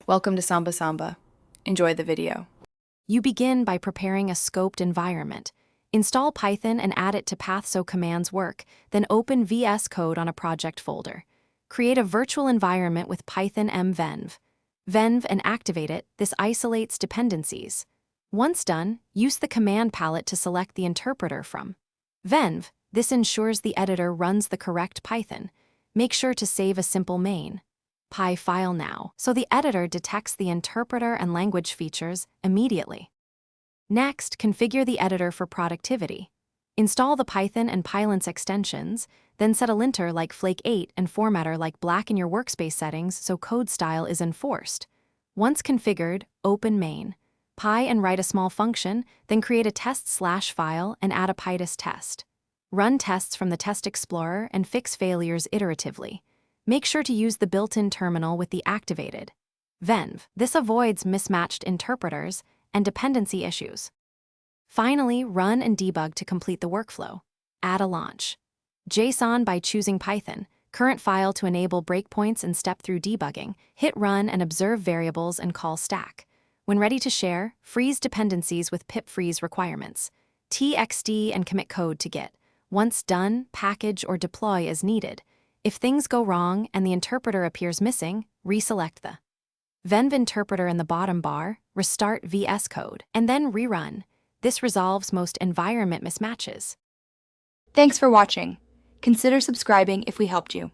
Welcome to Samba Samba. Enjoy the video. You begin by preparing a scoped environment. Install Python and add it to path so commands work, then open Vscode on a project folder. Create a virtual environment with Python mvenv. Venv and activate it. This isolates dependencies. Once done, use the command palette to select the interpreter from venv. This ensures the editor runs the correct Python. Make sure to save a simple main py file now, so the editor detects the interpreter and language features immediately. Next, configure the editor for productivity. Install the Python and Pylance extensions, then set a linter like Flake 8 and formatter like black in your workspace settings so code style is enforced. Once configured, open main py and write a small function, then create a test/file and add a PyTest test. Run tests from the Test Explorer and fix failures iteratively. Make sure to use the built-in terminal with the activated venv. This avoids mismatched interpreters and dependency issues. Finally, run and debug to complete the workflow. Add a launch JSON by choosing Python, current file to enable breakpoints and step through debugging. Hit run and observe variables and call stack. When ready to share, freeze dependencies with pip freeze requirements. txd and commit code to Git. Once done, package or deploy as needed. If things go wrong and the interpreter appears missing, reselect the venv interpreter in the bottom bar, restart Vscode, and then rerun. This resolves most environment mismatches. Thanks for watching. Consider subscribing if we helped you.